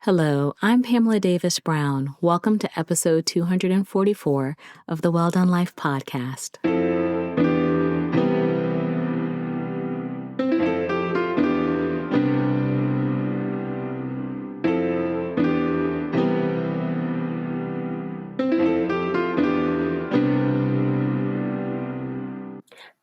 Hello, I'm Pamela Davis Brown. Welcome to episode 244 of the Well Done Life podcast.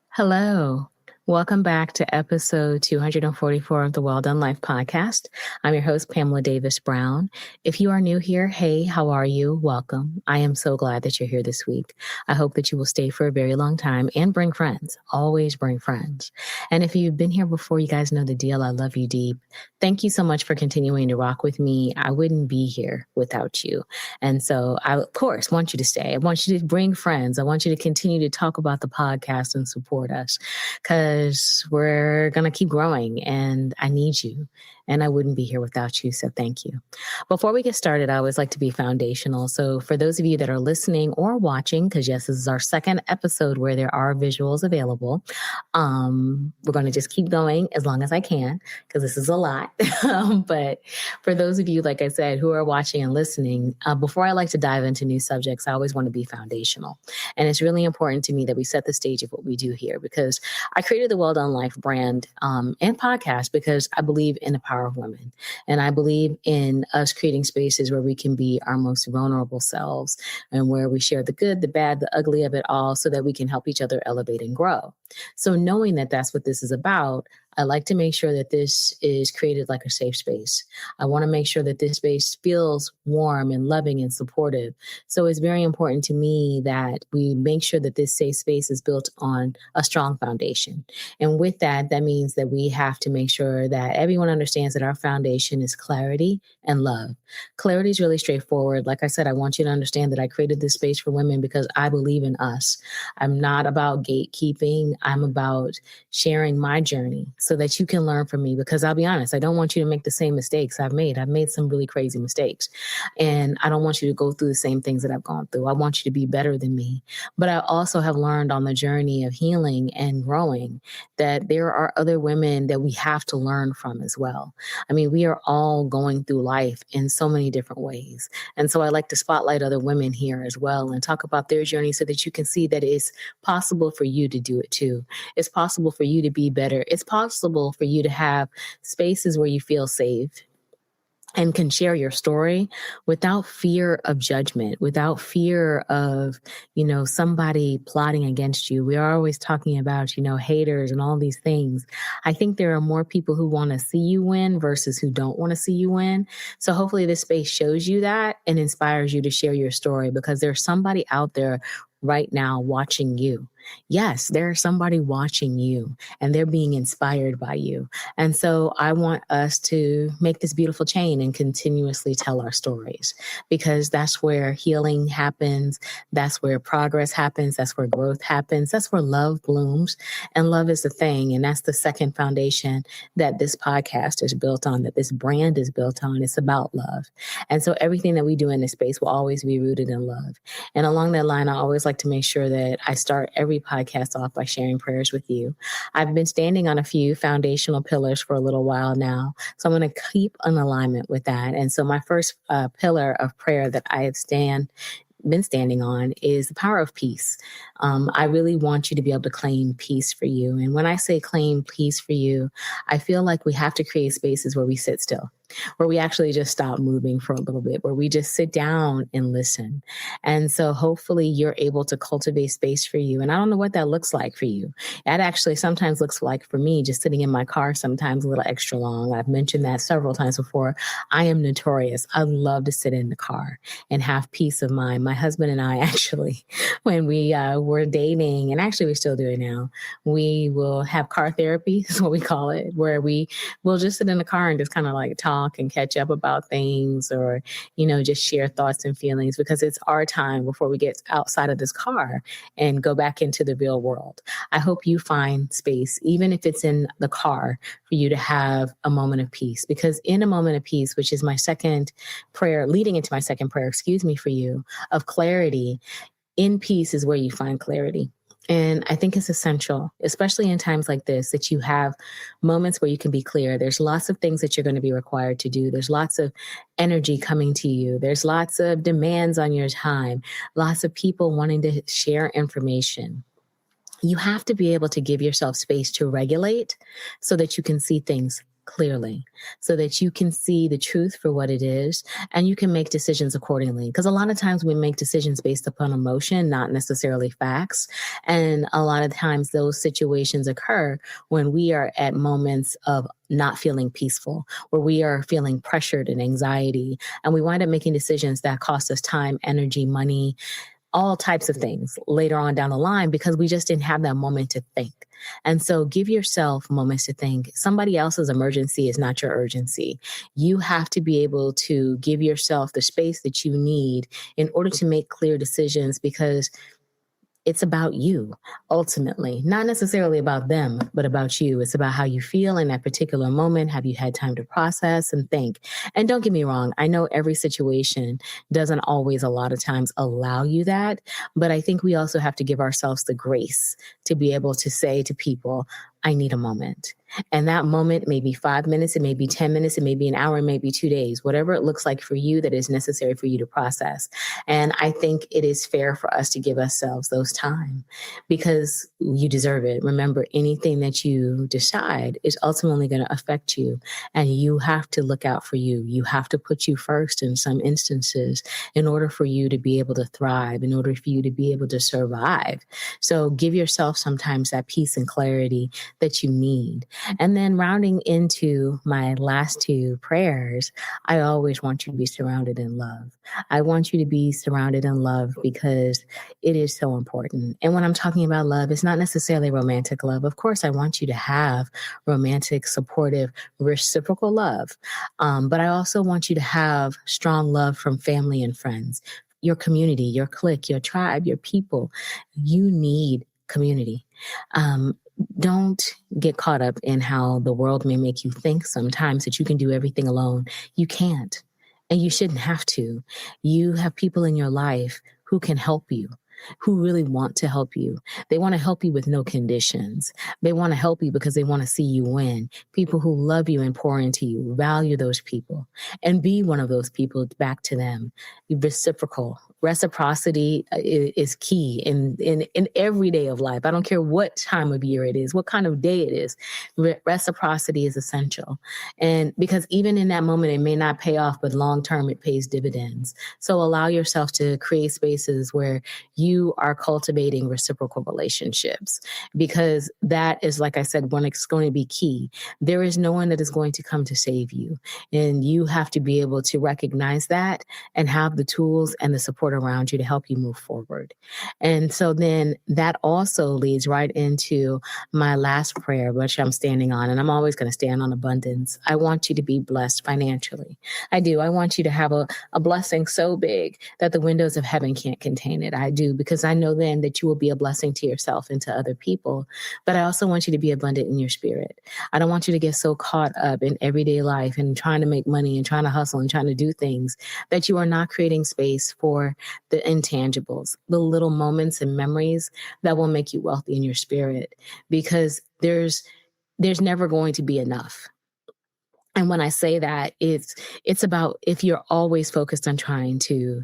Hello. Welcome back to episode 244 of the Well Done Life podcast. I'm your host, Pamela Davis Brown. If you are new here, hey, how are you? Welcome. I am so glad that you're here this week. I hope that you will stay for a very long time and bring friends. Always bring friends. And if you've been here before, you guys know the deal. I love you deep. Thank you so much for continuing to rock with me. I wouldn't be here without you. And so I, of course, want you to stay. I want you to bring friends. I want you to continue to talk about the podcast and support us, because we're going to keep growing and I need you. And I wouldn't be here without you. So thank you. Before we get started, I always like to be foundational. So for those of you that are listening or watching, because yes, this is our second episode where there are visuals available. We're going to just keep going as long as I can, because this is a lot. But for those of you, like I said, who are watching and listening, before I like to dive into new subjects, I always want to be foundational. And it's really important to me that we set the stage of what we do here, because I created the Well Done Life brand and podcast because I believe in the power of women. And I believe in us creating spaces where we can be our most vulnerable selves and where we share the good, the bad, the ugly of it all so that we can help each other elevate and grow. So knowing that that's what this is about, I like to make sure that this is created like a safe space. I want to make sure that this space feels warm and loving and supportive. So it's very important to me that we make sure that this safe space is built on a strong foundation. And with that, that means that we have to make sure that everyone understands that our foundation is clarity and love. Clarity is really straightforward. Like I said, I want you to understand that I created this space for women because I believe in us. I'm not about gatekeeping. I'm about sharing my journey so that you can learn from me, because I'll be honest, I don't want you to make the same mistakes I've made. I've made some really crazy mistakes, and I don't want you to go through the same things that I've gone through. I want you to be better than me. But I also have learned on the journey of healing and growing that there are other women that we have to learn from as well. I mean, we are all going through life in so many different ways. And so I like to spotlight other women here as well and talk about their journey so that you can see that it's possible for you to do it too. It's possible for you to be better. It's possible for you to have spaces where you feel safe and can share your story without fear of judgment, without fear of, somebody plotting against you. We are always talking about, haters and all these things. I think there are more people who want to see you win versus who don't want to see you win. So hopefully this space shows you that and inspires you to share your story, because there's somebody out there right now watching you. Yes, there's somebody watching you and they're being inspired by you. And so I want us to make this beautiful chain and continuously tell our stories, because that's where healing happens. That's where progress happens. That's where growth happens. That's where love blooms. And love is the thing. And that's the second foundation that this podcast is built on, that this brand is built on. It's about love. And so everything that we do in this space will always be rooted in love. And along that line, I always like to make sure that I start every podcast off by sharing prayers with you. I've been standing on a few foundational pillars for a little while now, so I'm going to keep in alignment with that. And so my first pillar of prayer that I have been standing on is the power of peace. I really want you to be able to claim peace for you. And when I say claim peace for you, I feel like we have to create spaces where we sit still, where we actually just stop moving for a little bit, where we just sit down and listen. And so hopefully you're able to cultivate space for you. And I don't know what that looks like for you. That actually sometimes looks like, for me, just sitting in my car, sometimes a little extra long. I've mentioned that several times before. I am notorious. I love to sit in the car and have peace of mind. My husband and I actually, when we were dating, and actually we still do it now, we will have car therapy, is what we call it, where we will just sit in the car and just kind of like talk and catch up about things, or, just share thoughts and feelings, because it's our time before we get outside of this car and go back into the real world. I hope you find space, even if it's in the car, for you to have a moment of peace, because in a moment of peace, which is my second prayer, leading into my second prayer, for you, of clarity, in peace is where you find clarity. And I think it's essential, especially in times like this, that you have moments where you can be clear. There's lots of things that you're going to be required to do. There's lots of energy coming to you. There's lots of demands on your time, lots of people wanting to share information. You have to be able to give yourself space to regulate so that you can see things clearly, so that you can see the truth for what it is, and you can make decisions accordingly. Because a lot of times we make decisions based upon emotion, not necessarily facts. And a lot of times those situations occur when we are at moments of not feeling peaceful, where we are feeling pressured and anxiety, and we wind up making decisions that cost us time, energy, money, all types of things later on down the line because we just didn't have that moment to think. And so give yourself moments to think. Somebody else's emergency is not your urgency. You have to be able to give yourself the space that you need in order to make clear decisions, because it's about you, ultimately, not necessarily about them, but about you. It's about how you feel in that particular moment. Have you had time to process and think? And don't get me wrong, I know every situation doesn't always a lot of times allow you that, but I think we also have to give ourselves the grace to be able to say to people, I need a moment. And that moment may be 5 minutes, it may be 10 minutes, it may be an hour, it may be 2 days, whatever it looks like for you that is necessary for you to process. And I think it is fair for us to give ourselves those time because you deserve it. Remember, anything that you decide is ultimately going to affect you, and you have to look out for you. You have to put you first in some instances in order for you to be able to thrive, in order for you to be able to survive. So give yourself sometimes that peace and clarity that you need. And then rounding into my last two prayers, I always want you to be surrounded in love. I want you to be surrounded in love because it is so important. And when I'm talking about love, it's not necessarily romantic love. Of course, I want you to have romantic, supportive, reciprocal love. But I also want you to have strong love from family and friends, your community, your clique, your tribe, your people. You need community. Don't get caught up in how the world may make you think sometimes that you can do everything alone. You can't, and you shouldn't have to. You have people in your life who can help you, who really want to help you. They want to help you with no conditions. They want to help you because they want to see you win. People who love you and pour into you, value those people, and be one of those people back to them. Reciprocal. Reciprocity is key in every day of life. I don't care what time of year it is, what kind of day it is. Reciprocity is essential. And because even in that moment, it may not pay off, but long term, it pays dividends. So allow yourself to create spaces where you are cultivating reciprocal relationships, because that is, like I said, one, it's going to be key. There is no one that is going to come to save you. And you have to be able to recognize that and have the tools and the support around you to help you move forward. And so then that also leads right into my last prayer, which I'm standing on, and I'm always going to stand on abundance. I want you to be blessed financially. I do. I want you to have a blessing so big that the windows of heaven can't contain it. I do, because I know then that you will be a blessing to yourself and to other people. But I also want you to be abundant in your spirit. I don't want you to get so caught up in everyday life and trying to make money and trying to hustle and trying to do things that you are not creating space for the intangibles, the little moments and memories that will make you wealthy in your spirit, because there's never going to be enough. And when I say that, it's about, if you're always focused on trying to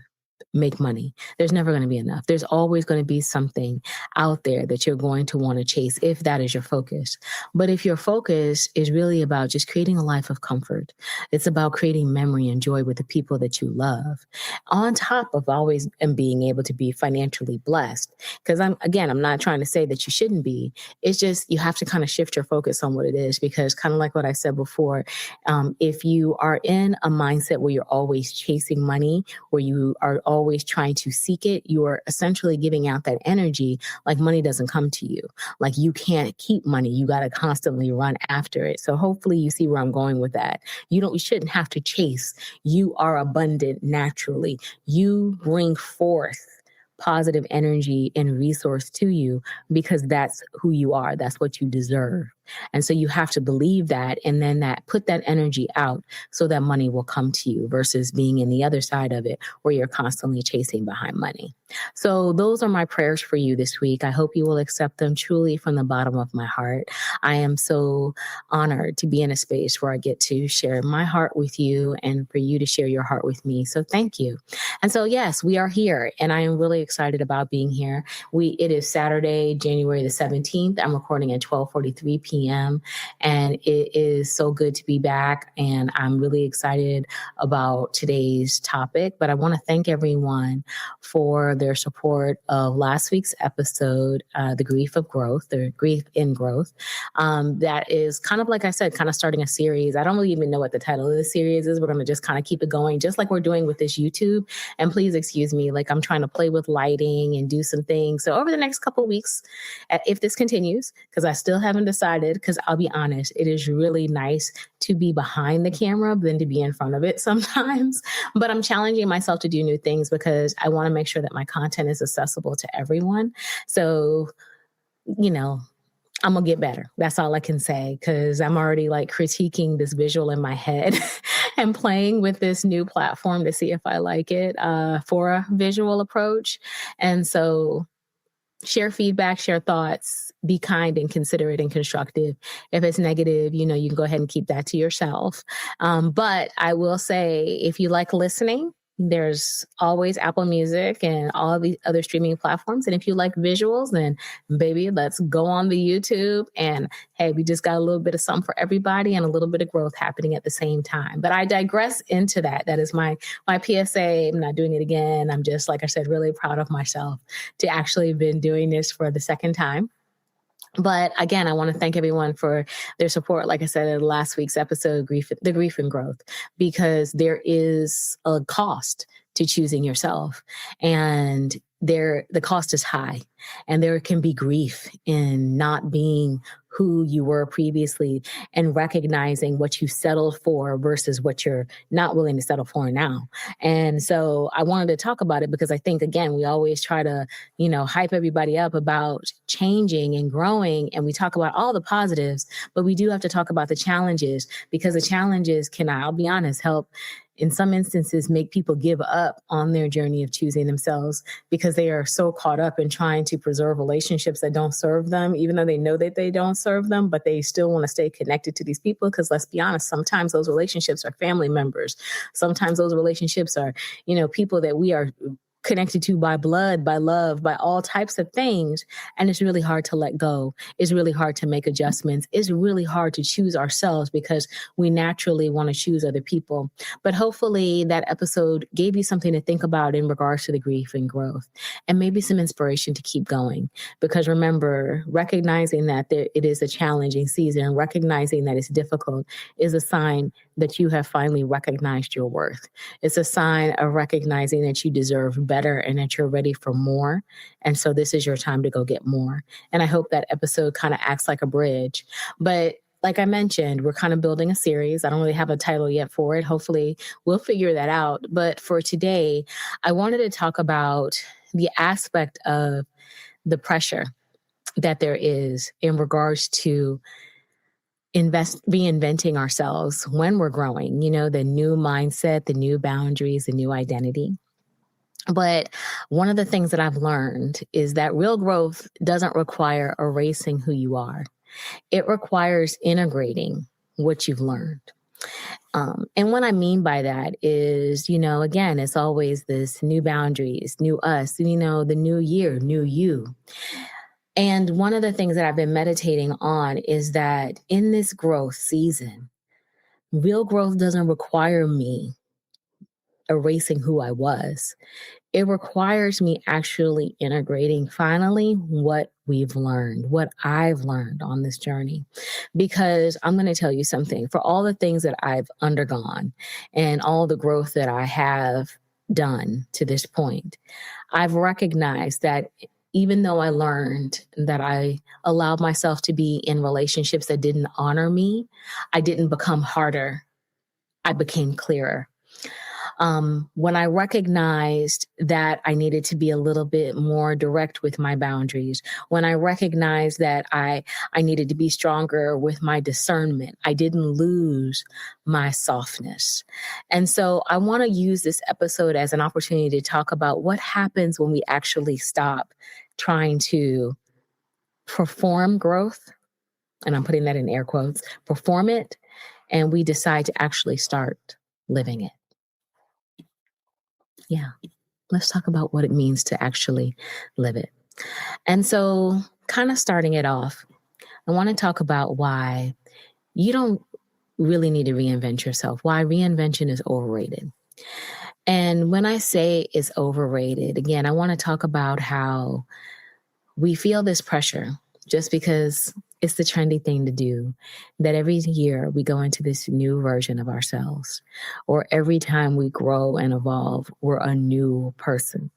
make money, there's never going to be enough. There's always going to be something out there that you're going to want to chase if that is your focus. But if your focus is really about just creating a life of comfort, it's about creating memory and joy with the people that you love, on top of always and being able to be financially blessed. Because I'm not trying to say that you shouldn't be. It's just you have to kind of shift your focus on what it is, because kind of like what I said before, if you are in a mindset where you're always chasing money, where you are always trying to seek it, you are essentially giving out that energy like money doesn't come to you. Like you can't keep money. You got to constantly run after it. So hopefully you see where I'm going with that. You shouldn't have to chase. You are abundant naturally. You bring forth positive energy and resource to you because that's who you are. That's what you deserve. And so you have to believe that, and then put that energy out so that money will come to you versus being in the other side of it where you're constantly chasing behind money. So those are my prayers for you this week. I hope you will accept them truly from the bottom of my heart. I am so honored to be in a space where I get to share my heart with you and for you to share your heart with me. So thank you. And so, yes, we are here, and I am really excited about being here. It is Saturday, January the 17th. I'm recording at 12:43 p.m. and it is so good to be back. And I'm really excited about today's topic. But I want to thank everyone for their support of last week's episode, The Grief of Growth, or Grief in Growth. That is kind of, like I said, kind of starting a series. I don't really even know what the title of the series is. We're going to just kind of keep it going, just like we're doing with this YouTube. And please excuse me, like I'm trying to play with lighting and do some things. So over the next couple of weeks, if this continues, because I still haven't decided, because I'll be honest, it is really nice to be behind the camera than to be in front of it sometimes. But I'm challenging myself to do new things because I want to make sure that my content is accessible to everyone. So, I'm going to get better. That's all I can say, because I'm already like critiquing this visual in my head and playing with this new platform to see if I like it for a visual approach. And so share feedback, share thoughts, be kind and considerate and constructive. If it's negative, you can go ahead and keep that to yourself. But I will say, if you like listening, there's always Apple Music and all the other streaming platforms. And if you like visuals, then baby, let's go on the YouTube. And hey, we just got a little bit of something for everybody and a little bit of growth happening at the same time. But I digress into that. That is my PSA. I'm not doing it again. I'm just, like I said, really proud of myself to actually have been doing this for the second time. But again, I want to thank everyone for their support. Like I said in last week's episode, The Grief and Growth, because there is a cost to choosing yourself, and the cost is high, and there can be grief in not being who you were previously and recognizing what you settled for versus what you're not willing to settle for now. And so I wanted to talk about it because I think, again, we always try to, hype everybody up about changing and growing. And we talk about all the positives, but we do have to talk about the challenges, because the challenges can, I'll be honest, help in some instances make people give up on their journey of choosing themselves, because they are so caught up in trying to preserve relationships that don't serve them, even though they know that they don't serve them, but they still want to stay connected to these people. Because let's be honest, sometimes those relationships are family members. Sometimes those relationships are, people that we are connected to by blood, by love, by all types of things. And it's really hard to let go. It's really hard to make adjustments. It's really hard to choose ourselves because we naturally want to choose other people. But hopefully that episode gave you something to think about in regards to the grief and growth, and maybe some inspiration to keep going. Because remember, recognizing that it is a challenging season, recognizing that it's difficult, is a sign that you have finally recognized your worth. It's a sign of recognizing that you deserve better and that you're ready for more. And so this is your time to go get more. And I hope that episode kind of acts like a bridge. But like I mentioned, we're kind of building a series. I don't really have a title yet for it. Hopefully we'll figure that out. But for today, I wanted to talk about the aspect of the pressure that there is in regards to reinventing ourselves when we're growing, the new mindset, the new boundaries, the new identity. But one of the things that I've learned is that real growth doesn't require erasing who you are. It requires integrating what you've learned. And what I mean by that is, again, it's always this new boundaries, new us, the new year, new you. And one of the things that I've been meditating on is that in this growth season, real growth doesn't require me erasing who I was. It requires me actually integrating finally what we've learned, what I've learned on this journey. Because I'm going to tell you something, for all the things that I've undergone and all the growth that I have done to this point, I've recognized that even though I learned that I allowed myself to be in relationships that didn't honor me, I didn't become harder. I became clearer. When I recognized that I needed to be a little bit more direct with my boundaries, when I recognized that I needed to be stronger with my discernment, I didn't lose my softness. And so I want to use this episode as an opportunity to talk about what happens when we actually stop trying to perform growth. And I'm putting that in air quotes, perform it, and we decide to actually start living it. Yeah. Let's talk about what it means to actually live it. And so, kind of starting it off, I want to talk about why you don't really need to reinvent yourself, why reinvention is overrated. And when I say it's overrated, again, I want to talk about how we feel this pressure just because it's the trendy thing to do, that every year we go into this new version of ourselves, or every time we grow and evolve, we're a new person.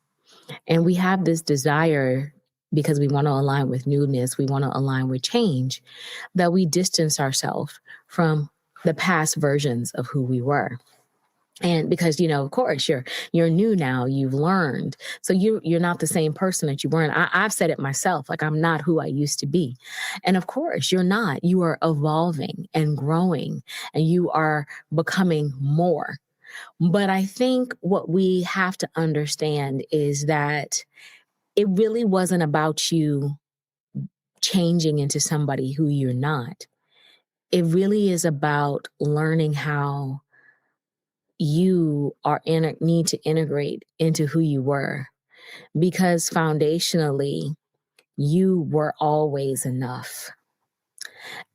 And we have this desire, because we want to align with newness, we want to align with change, that we distance ourselves from the past versions of who we were. And because, of course, you're new now, you've learned. So you're not the same person that you weren't. I've said it myself, like I'm not who I used to be. And of course, you're not. You are evolving and growing, and you are becoming more. But I think what we have to understand is that it really wasn't about you changing into somebody who you're not. It really is about learning how you need to integrate into who you were, because foundationally, you were always enough.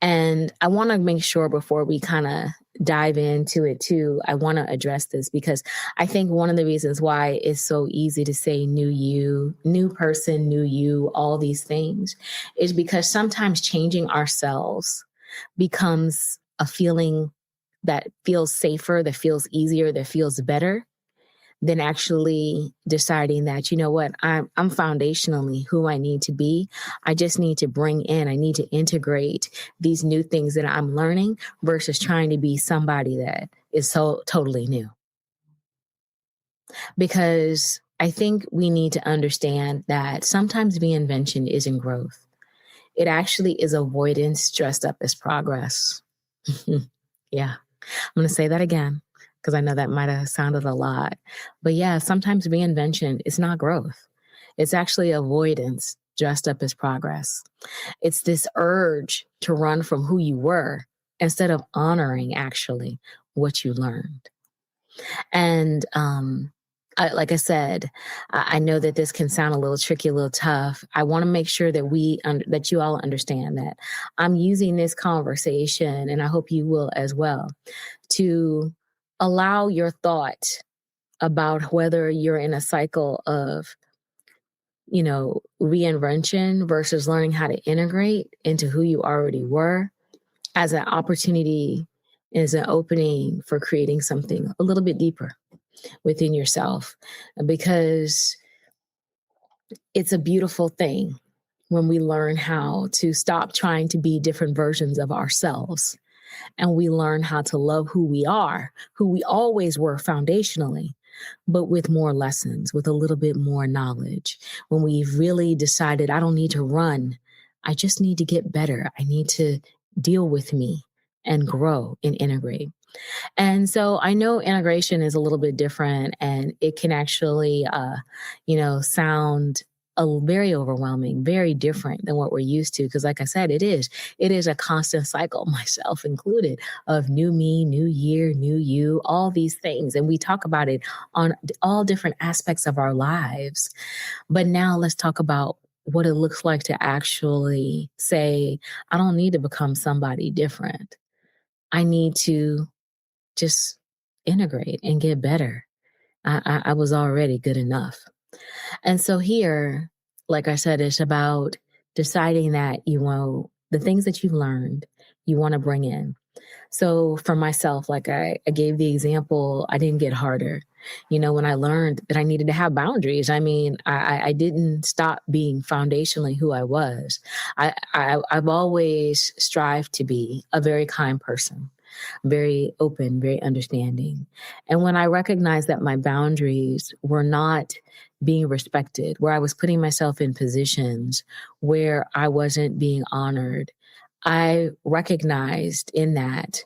And I want to make sure before we kind of dive into it too, I want to address this, because I think one of the reasons why it's so easy to say new you, new person, new you, all these things, is because sometimes changing ourselves becomes a feeling that feels safer, that feels easier, that feels better than actually deciding that, I'm foundationally who I need to be. I just need to I need to integrate these new things that I'm learning versus trying to be somebody that is so totally new. Because I think we need to understand that sometimes reinvention isn't growth. It actually is avoidance dressed up as progress. Yeah. I'm going to say that again, because I know that might have sounded a lot. But yeah, sometimes reinvention is not growth. It's actually avoidance dressed up as progress. It's this urge to run from who you were instead of honoring actually what you learned. And like I said, I know that this can sound a little tricky, a little tough. I want to make sure that that you all understand that I'm using this conversation, and I hope you will as well, to allow your thought about whether you're in a cycle of, reinvention versus learning how to integrate into who you already were, as an opportunity, as an opening for creating something a little bit deeper within yourself, because it's a beautiful thing when we learn how to stop trying to be different versions of ourselves, and we learn how to love who we are, who we always were foundationally, but with more lessons, with a little bit more knowledge. When we've really decided, I don't need to run, I just need to get better. I need to deal with me and grow and integrate. And so I know integration is a little bit different, and it can actually, sound very overwhelming, very different than what we're used to. Because like I said, it is a constant cycle, myself included, of new me, new year, new you, all these things. And we talk about it on all different aspects of our lives. But now let's talk about what it looks like to actually say, I don't need to become somebody different. I need to just integrate and get better. I was already good enough. And so here, like I said, it's about deciding that the things that you've learned, you want to bring in. So for myself, like I gave the example, I didn't get harder. When I learned that I needed to have boundaries, I didn't stop being foundationally who I was. I've always strived to be a very kind person. very open, very understanding. And when I recognized that my boundaries were not being respected, where I was putting myself in positions where I wasn't being honored, I recognized in that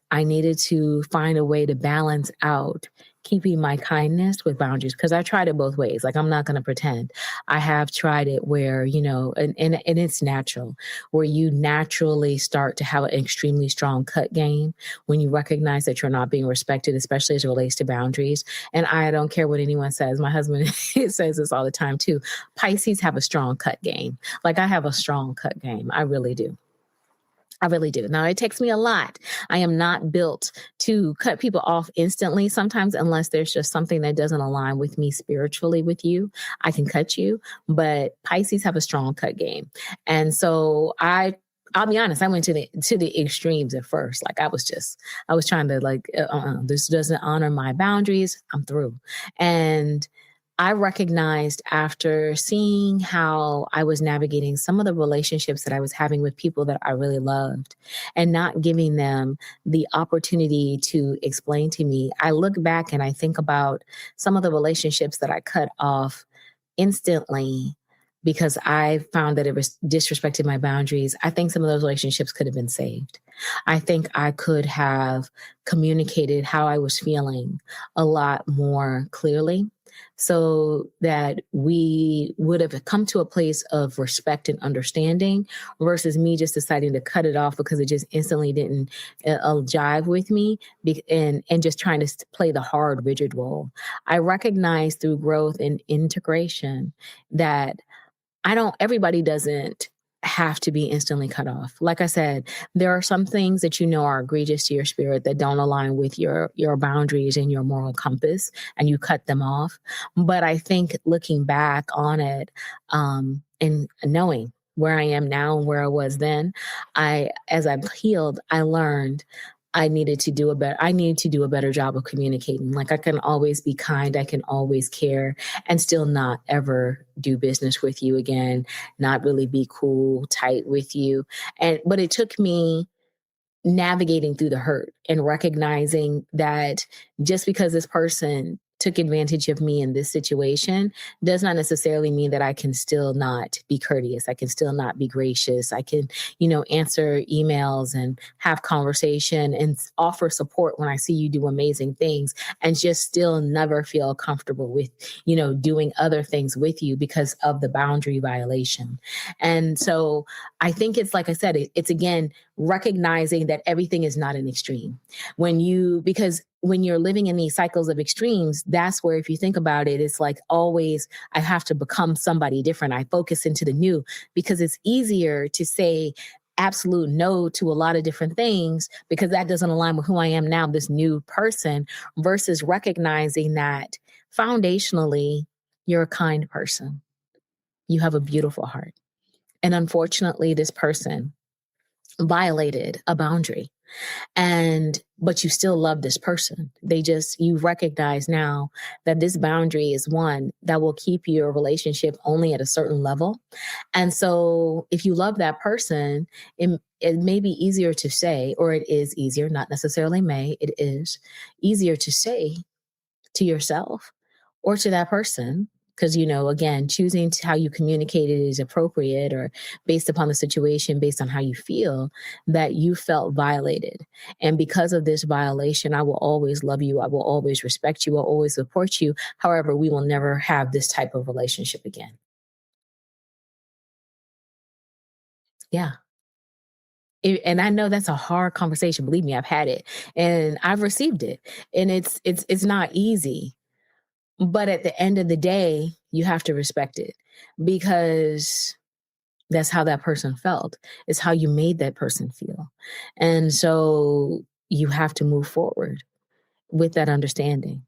I needed to find a way to balance out keeping my kindness with boundaries, because I tried it both ways. Like, I'm not going to pretend. I have tried it where, and it's natural, where you naturally start to have an extremely strong cut game when you recognize that you're not being respected, especially as it relates to boundaries. And I don't care what anyone says. My husband says this all the time too. Pisces have a strong cut game. Like, I have a strong cut game. I really do. I really do. Now, it takes me a lot. I am not built to cut people off instantly. Sometimes, unless there's just something that doesn't align with me spiritually with you, I can cut you. But Pisces have a strong cut game. And so I'll be honest, I went to the extremes at first. Like, I was trying to this doesn't honor my boundaries. I'm through. And I recognized after seeing how I was navigating some of the relationships that I was having with people that I really loved and not giving them the opportunity to explain to me. I look back and I think about some of the relationships that I cut off instantly because I found that it was disrespected my boundaries. I think some of those relationships could have been saved. I think I could have communicated how I was feeling a lot more clearly, so that we would have come to a place of respect and understanding versus me just deciding to cut it off because it just instantly didn't jive with me and just trying to play the hard, rigid role. I recognize through growth and integration that everybody doesn't have to be instantly cut off. Like I said, there are some things that are egregious to your spirit that don't align with your boundaries and your moral compass, and you cut them off. But I think looking back on it, and knowing where I am now and where I was then, as I've healed, I learned I needed to do a better job of communicating. Like, I can always be kind, I can always care, and still not ever do business with you again, not really be cool, tight with you. But it took me navigating through the hurt and recognizing that just because this person took advantage of me in this situation does not necessarily mean that I can still not be courteous. I can still not be gracious. I can, answer emails and have conversation and offer support when I see you do amazing things, and just still never feel comfortable with, doing other things with you because of the boundary violation. And so I think it's, like I said, it's again, recognizing that everything is not an extreme. Because when you're living in these cycles of extremes, that's where, if you think about it, it's like always, I have to become somebody different. I focus into the new because it's easier to say absolute no to a lot of different things because that doesn't align with who I am now, this new person, versus recognizing that foundationally, you're a kind person. You have a beautiful heart. And unfortunately, this person violated a boundary. But you still love this person. You recognize now that this boundary is one that will keep your relationship only at a certain level. And so if you love that person, it may be easier to say, or it is easier, not necessarily it is easier to say to yourself or to that person. Because, again, choosing how you communicate it is appropriate, or based upon the situation, based on how you feel, that you felt violated. And because of this violation, I will always love you. I will always respect you. I'll always support you. However, we will never have this type of relationship again. Yeah. And I know that's a hard conversation. Believe me, I've had it and I've received it. And it's not easy. But at the end of the day, you have to respect it because that's how that person felt. It's how you made that person feel. And so you have to move forward with that understanding.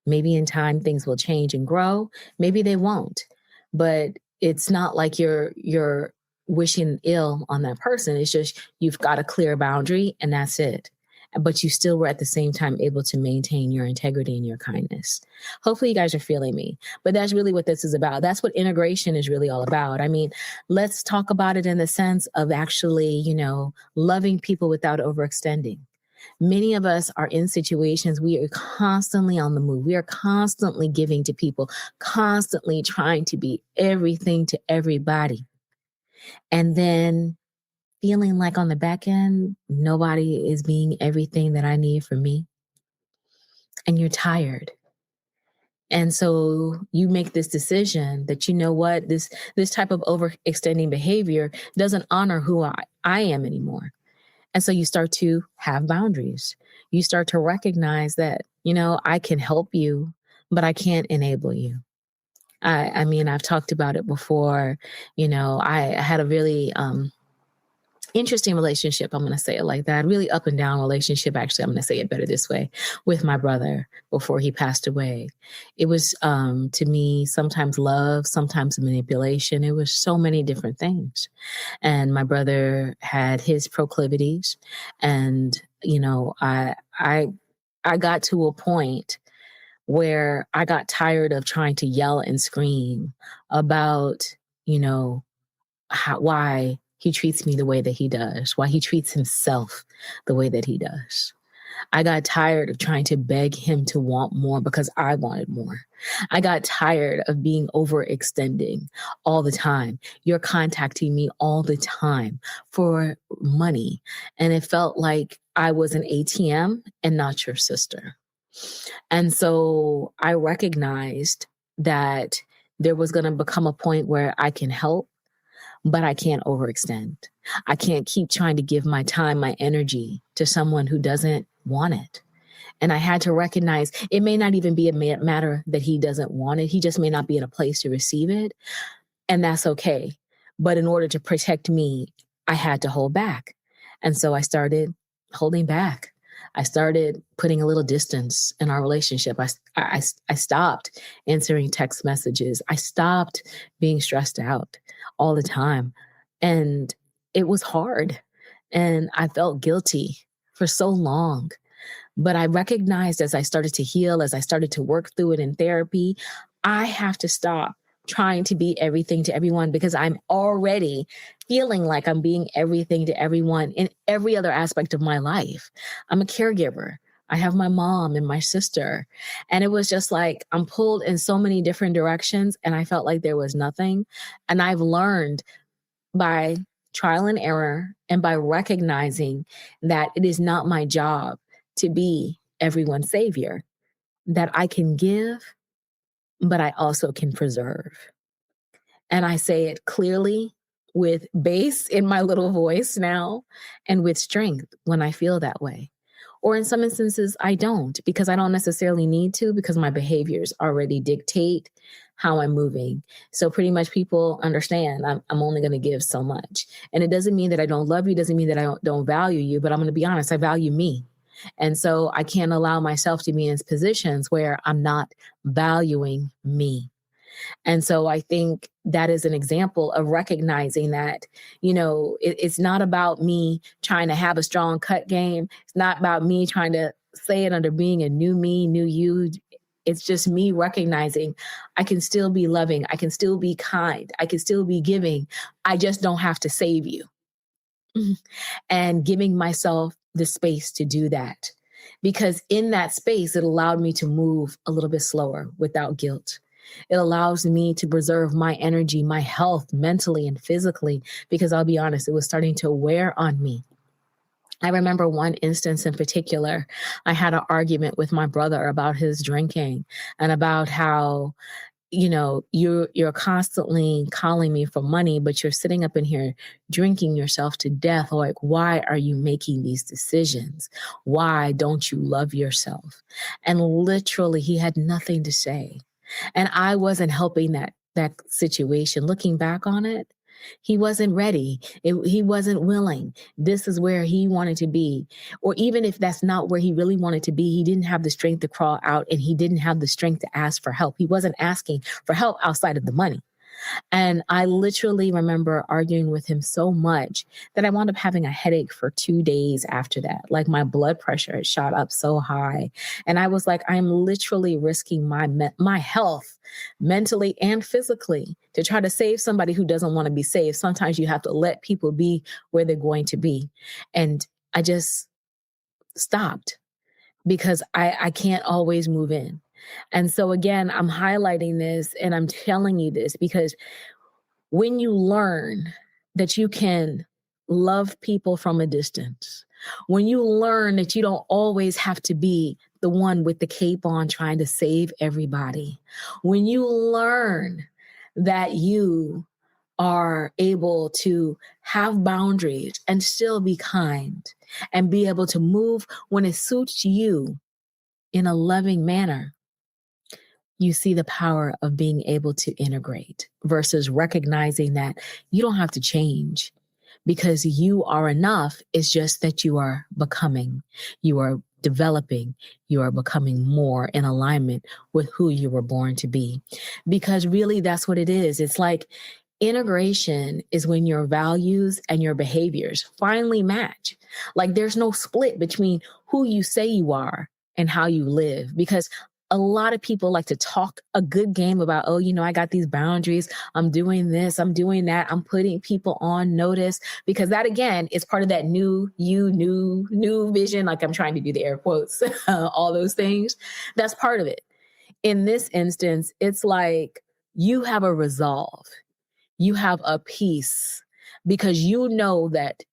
Maybe in time things will change and grow. Maybe they won't. But it's not like you're wishing ill on that person. It's just you've got a clear boundary and that's it. but you still were at the same time able to maintain your integrity and your kindness. Hopefully you guys are feeling me, but that's really what this is about. That's what integration is really all about. I mean, let's talk about it in the sense of actually, loving people without overextending. Many of us are in situations, we are constantly on the move. We are constantly giving to people, constantly trying to be everything to everybody. And then feeling like on the back end, nobody is being everything that I need for me. And you're tired. And so you make this decision that, you know what, this type of overextending behavior doesn't honor who I am anymore. And so you start to have boundaries. You start to recognize that, I can help you, but I can't enable you. I mean, I've talked about it before. I had a really interesting relationship. I'm going to say it like that. Really up and down relationship. Actually, I'm going to say it better this way, with my brother before he passed away. It was, to me, sometimes love, sometimes manipulation. It was so many different things. And my brother had his proclivities. And, I got to a point where I got tired of trying to yell and scream about, why he treats me the way that he does, why he treats himself the way that he does. I got tired of trying to beg him to want more because I wanted more. I got tired of being overextending all the time. You're contacting me all the time for money. And it felt like I was an ATM and not your sister. And so I recognized that there was going to become a point where I can help, but I can't overextend. I can't keep trying to give my time, my energy to someone who doesn't want it. And I had to recognize it may not even be a matter that he doesn't want it. He just may not be in a place to receive it. And that's okay. But in order to protect me, I had to hold back. And so I started holding back. I started putting a little distance in our relationship. I stopped answering text messages. I stopped being stressed out all the time. And it was hard. And I felt guilty for so long. But I recognized as I started to heal, as I started to work through it in therapy, I have to stop trying to be everything to everyone because I'm already feeling like I'm being everything to everyone in every other aspect of my life. I'm a caregiver. I have my mom and my sister. And it was just like I'm pulled in so many different directions and I felt like there was nothing. And I've learned by trial and error and by recognizing that it is not my job to be everyone's savior, that I can give, but I also can preserve. And I say it clearly with bass in my little voice now and with strength when I feel that way. Or in some instances, I don't, because I don't necessarily need to, because my behaviors already dictate how I'm moving. So pretty much people understand I'm only going to give so much. And it doesn't mean that I don't love you, doesn't mean that I don't value you, but I'm going to be honest, I value me. And so I can't allow myself to be in positions where I'm not valuing me. And so I think that is an example of recognizing that, it's not about me trying to have a strong cut game. It's not about me trying to say it under being a new me, new you. It's just me recognizing I can still be loving. I can still be kind. I can still be giving. I just don't have to save you. And giving myself the space to do that. Because in that space, it allowed me to move a little bit slower without guilt. It allows me to preserve my energy, my health, mentally and physically, because I'll be honest, it was starting to wear on me. I remember one instance in particular, I had an argument with my brother about his drinking and about how, you're constantly calling me for money, but you're sitting up in here drinking yourself to death. Like, why are you making these decisions? Why don't you love yourself? And literally, he had nothing to say. And I wasn't helping that situation. Looking back on it, he wasn't ready. He wasn't willing. This is where he wanted to be. Or even if that's not where he really wanted to be, he didn't have the strength to crawl out and he didn't have the strength to ask for help. He wasn't asking for help outside of the money. And I literally remember arguing with him so much that I wound up having a headache for 2 days after that. Like my blood pressure had shot up so high. And I was like, I'm literally risking my health mentally and physically to try to save somebody who doesn't want to be saved. Sometimes you have to let people be where they're going to be. And I just stopped because I can't always move in. And so again, I'm highlighting this and I'm telling you this because when you learn that you can love people from a distance, when you learn that you don't always have to be the one with the cape on trying to save everybody, when you learn that you are able to have boundaries and still be kind and be able to move when it suits you in a loving manner, you see the power of being able to integrate versus recognizing that you don't have to change because you are enough. It's just that you are becoming, you are developing, you are becoming more in alignment with who you were born to be. Because really, that's what it is. It's like integration is when your values and your behaviors finally match. Like there's no split between who you say you are and how you live, because a lot of people like to talk a good game about, oh, I got these boundaries. I'm doing this. I'm doing that. I'm putting people on notice, because that, again, is part of that new vision. Like I'm trying to do the air quotes, all those things. That's part of it. In this instance, it's like you have a resolve. You have a peace because you know that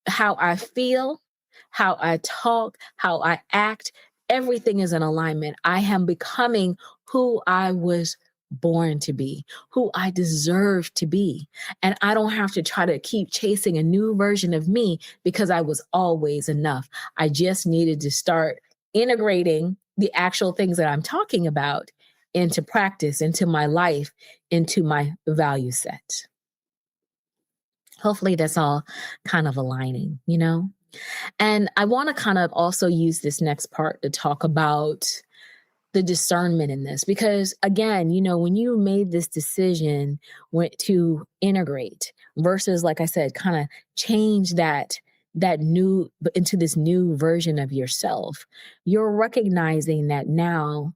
how I feel, how I talk, how I act, everything is in alignment. I am becoming who I was born to be, who I deserve to be. And I don't have to try to keep chasing a new version of me because I was always enough. I just needed to start integrating the actual things that I'm talking about into practice, into my life, into my value set. Hopefully that's all kind of aligning, And I want to kind of also use this next part to talk about the discernment in this, because again, when you made this decision to integrate versus, like I said, kind of change that new into this new version of yourself, you're recognizing that now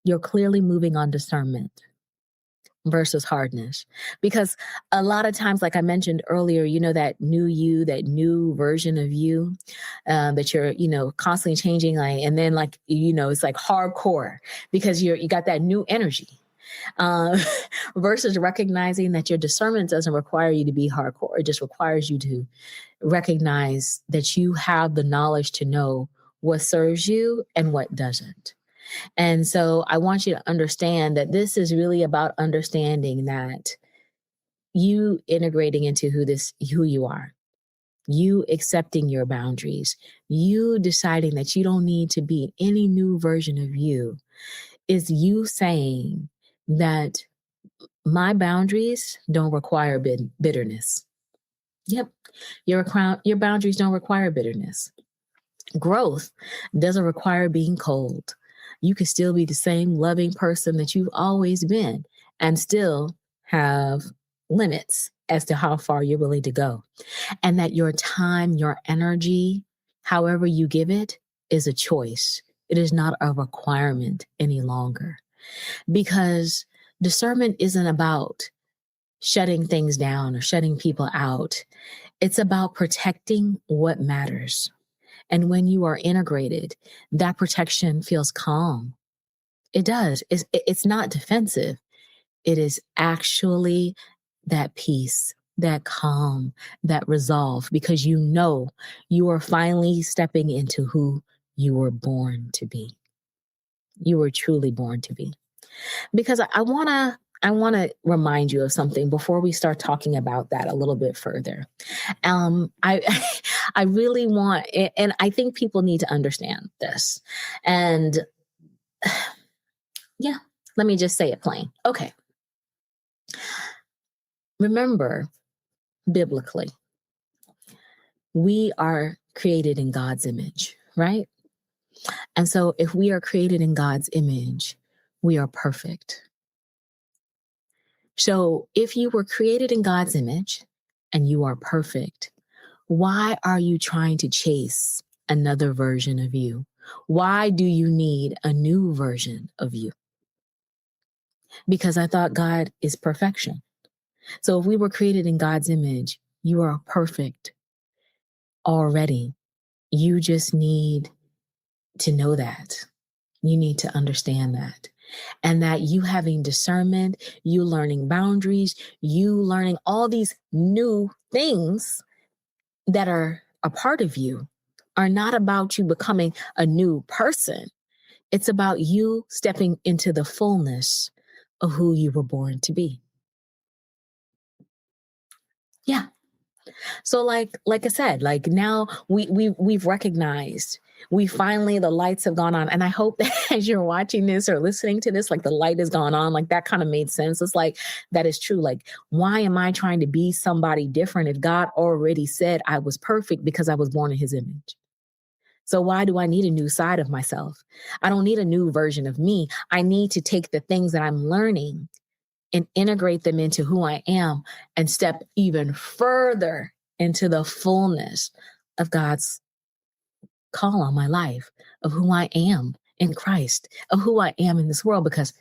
you're clearly moving on discernment versus hardness. Because a lot of times, like I mentioned earlier, that new you, that new version of you, that you're, constantly changing, like, and then like, it's like hardcore because you got that new energy. Versus recognizing that your discernment doesn't require you to be hardcore. It just requires you to recognize that you have the knowledge to know what serves you and what doesn't. And so I want you to understand that this is really about understanding that you integrating into who you are, you accepting your boundaries, you deciding that you don't need to be any new version of you, is you saying that my boundaries don't require bitterness. Yep. Your boundaries don't require bitterness. Growth doesn't require being cold. You can still be the same loving person that you've always been and still have limits as to how far you're willing to go. And that your time, your energy, however you give it, is a choice. It is not a requirement any longer. Because discernment isn't about shutting things down or shutting people out. It's about protecting what matters. And when you are integrated, that protection feels calm. It does. It's not defensive. It is actually that peace, that calm, that resolve, because you are finally stepping into who you were born to be. You were truly born to be. Because I want to remind you of something before we start talking about that a little bit further. I I really want, and I think people need to understand this. And yeah, let me just say it plain. Okay. Remember, biblically, we are created in God's image, right? And so if we are created in God's image, we are perfect. So if you were created in God's image and you are perfect, why are you trying to chase another version of you? Why do you need a new version of you? Because I thought God is perfection. So if we were created in God's image, you are perfect already. You just need to know that. You need to understand that. And that you having discernment, you learning boundaries, you learning all these new things that are a part of you are not about you becoming a new person. It's about you stepping into the fullness of who you were born to be. Yeah. So like I said, like now we've recognized, we finally, the lights have gone on. And I hope that as you're watching this or listening to this, like the light has gone on, like that kind of made sense. It's like, that is true. Like, why am I trying to be somebody different if God already said I was perfect because I was born in his image? So why do I need a new side of myself? I don't need a new version of me. I need to take the things that I'm learning and integrate them into who I am and step even further into the fullness of God's call on my life, of who I am in Christ, of who I am in this world. Because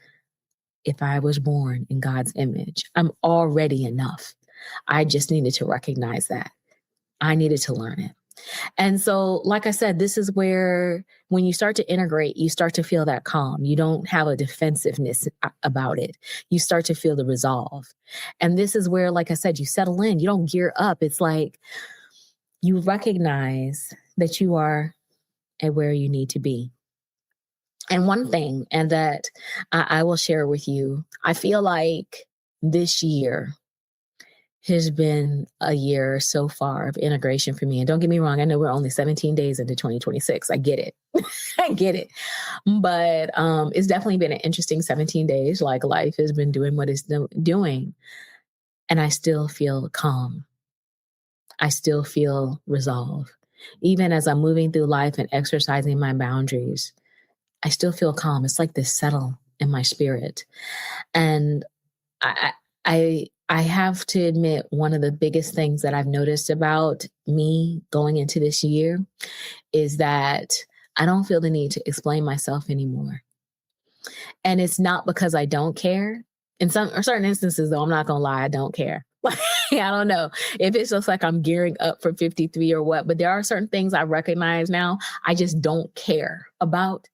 if I was born in God's image, I'm already enough. I just needed to recognize that. I needed to learn it. And so, like I said, this is where when you start to integrate, you start to feel that calm. You don't have a defensiveness about it. You start to feel the resolve. And this is where, like I said, you settle in. You don't gear up. It's like you recognize that you are at where you need to be. And one thing, and that I will share with you, I feel like this year has been a year so far of integration for me. And don't get me wrong, I know we're only 17 days into 2026. I get it. I get it. But it's definitely been an interesting 17 days. Like, life has been doing what it's doing. And I still feel calm. I still feel resolve. Even as I'm moving through life and exercising my boundaries, I still feel calm. It's like this settle in my spirit. And I have to admit, one of the biggest things that I've noticed about me going into this year is that I don't feel the need to explain myself anymore. And it's not because I don't care. In some or certain instances, though, I'm not going to lie, I don't care. I don't know if it's just like I'm gearing up for 53 or what, but there are certain things I recognize now I just don't care about.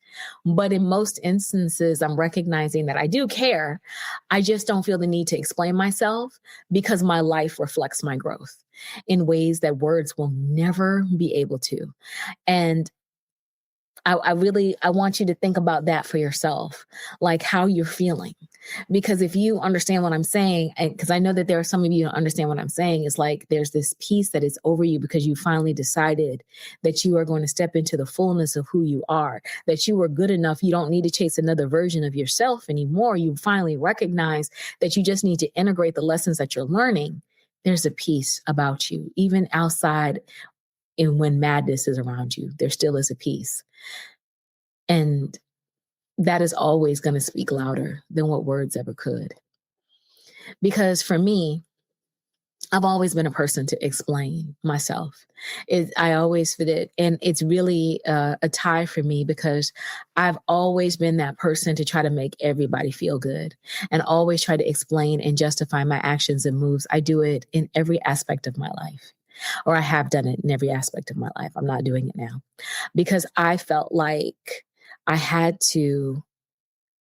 But in most instances, I'm recognizing that I do care. I just don't feel the need to explain myself because my life reflects my growth in ways that words will never be able to. And I want you to think about that for yourself, like how you're feeling. Because if you understand what I'm saying, and because I know that there are some of you who understand what I'm saying, it's like there's this peace that is over you because you finally decided that you are going to step into the fullness of who you are, that you are good enough. You don't need to chase another version of yourself anymore. You finally recognize that you just need to integrate the lessons that you're learning. There's a peace about you, even outside. And when madness is around you, there still is a peace. And that is always going to speak louder than what words ever could. Because for me, I've always been a person to explain myself. I always fit it. And it's really a tie for me because I've always been that person to try to make everybody feel good and always try to explain and justify my actions and moves. I do it in every aspect of my life. Or I have done it in every aspect of my life. I'm not doing it now because I felt like I had to,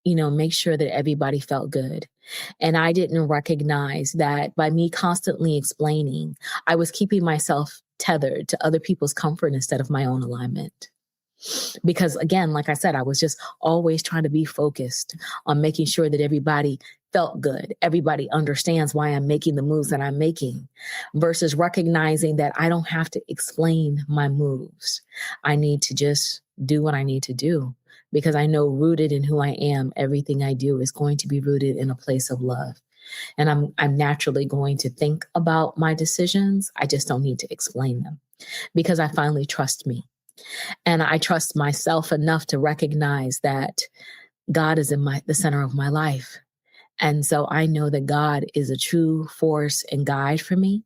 make sure that everybody felt good. And I didn't recognize that by me constantly explaining, I was keeping myself tethered to other people's comfort instead of my own alignment. Because again, like I said, I was just always trying to be focused on making sure that everybody felt good. Everybody understands why I'm making the moves that I'm making versus recognizing that I don't have to explain my moves. I need to just do what I need to do because I know rooted in who I am, everything I do is going to be rooted in a place of love. And I'm naturally going to think about my decisions. I just don't need to explain them because I finally trust me. And I trust myself enough to recognize that God is in the center of my life. And so I know that God is a true force and guide for me.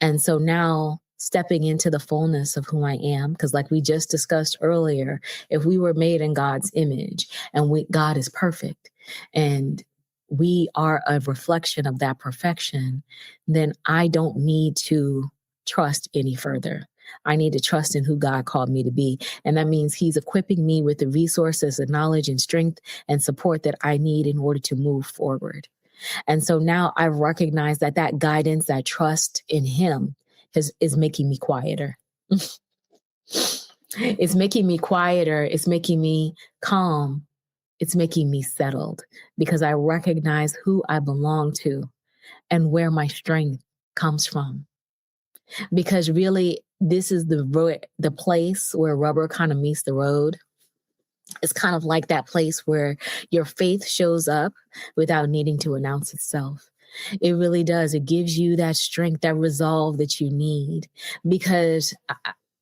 And so now stepping into the fullness of who I am, because like we just discussed earlier, if we were made in God's image and God is perfect and we are a reflection of that perfection, then I don't need to trust any further. I need to trust in who God called me to be. And that means he's equipping me with the resources and knowledge and strength and support that I need in order to move forward. And so now I recognize that that guidance, that trust in him is making me quieter. It's making me quieter. It's making me calm. It's making me settled because I recognize who I belong to and where my strength comes from. Because really, this is the place where rubber kind of meets the road. It's kind of like that place where your faith shows up without needing to announce itself. It really does. It gives you that strength, that resolve that you need, because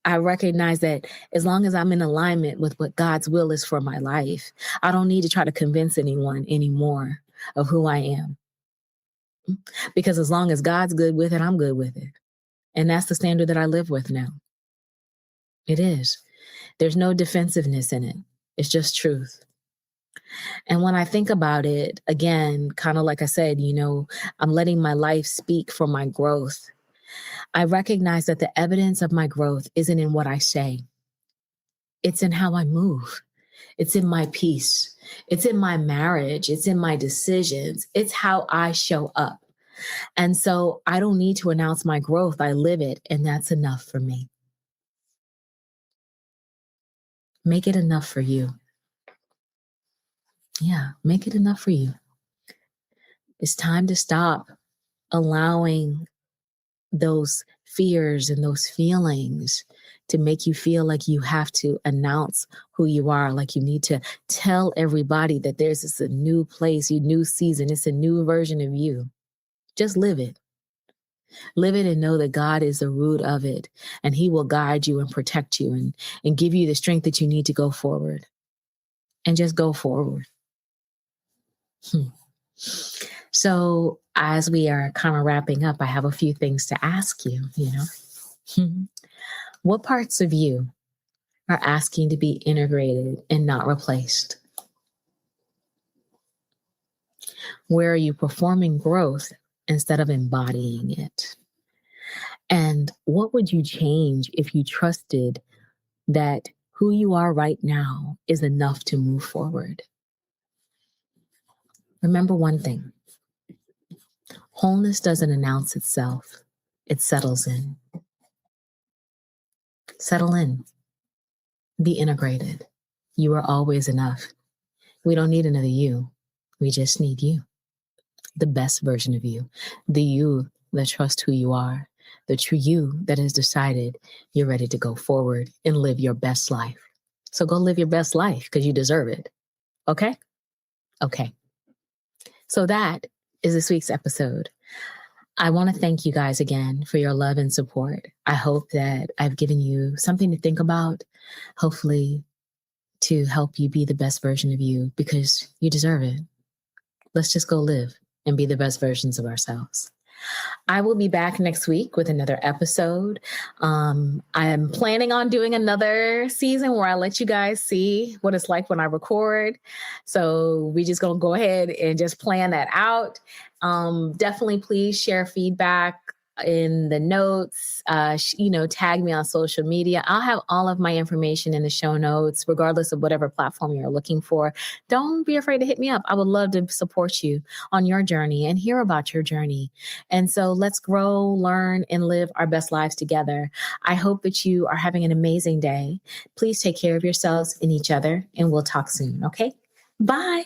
I recognize that as long as I'm in alignment with what God's will is for my life, I don't need to try to convince anyone anymore of who I am. Because as long as God's good with it, I'm good with it. And that's the standard that I live with now. It is. There's no defensiveness in it. It's just truth. And when I think about it, again, kind of like I said, I'm letting my life speak for my growth. I recognize that the evidence of my growth isn't in what I say. It's in how I move. It's in my peace. It's in my marriage. It's in my decisions. It's how I show up. And so I don't need to announce my growth. I live it, and that's enough for me. Make it enough for you. Yeah, make it enough for you. It's time to stop allowing those fears and those feelings to make you feel like you have to announce who you are, like you need to tell everybody that there's a new place, a new season, it's a new version of you. Just live it. Live it and know that God is the root of it, and he will guide you and protect you and give you the strength that you need to go forward. And just go forward. So as we are kind of wrapping up, I have a few things to ask you, What parts of you are asking to be integrated and not replaced? Where are you performing growth instead of embodying it? And what would you change if you trusted that who you are right now is enough to move forward? Remember one thing. Wholeness doesn't announce itself. It settles in. Settle in. Be integrated. You are always enough. We don't need another you. We just need you. The best version of you. The you that trusts who you are. The true you that has decided you're ready to go forward and live your best life. So go live your best life because you deserve it. Okay? Okay. So that is this week's episode. I want to thank you guys again for your love and support. I hope that I've given you something to think about, hopefully to help you be the best version of you because you deserve it. Let's just go live and be the best versions of ourselves. I will be back next week with another episode. I'm planning on doing another season where I let you guys see what it's like when I record. So we just going to go ahead and just plan that out. Definitely please share feedback in the notes, tag me on social media. I'll have all of my information in the show notes, regardless of whatever platform you're looking for. Don't be afraid to hit me up. I would love to support you on your journey and hear about your journey. And so let's grow, learn, and live our best lives together. I hope that you are having an amazing day. Please take care of yourselves and each other, and we'll talk soon. Okay? Bye.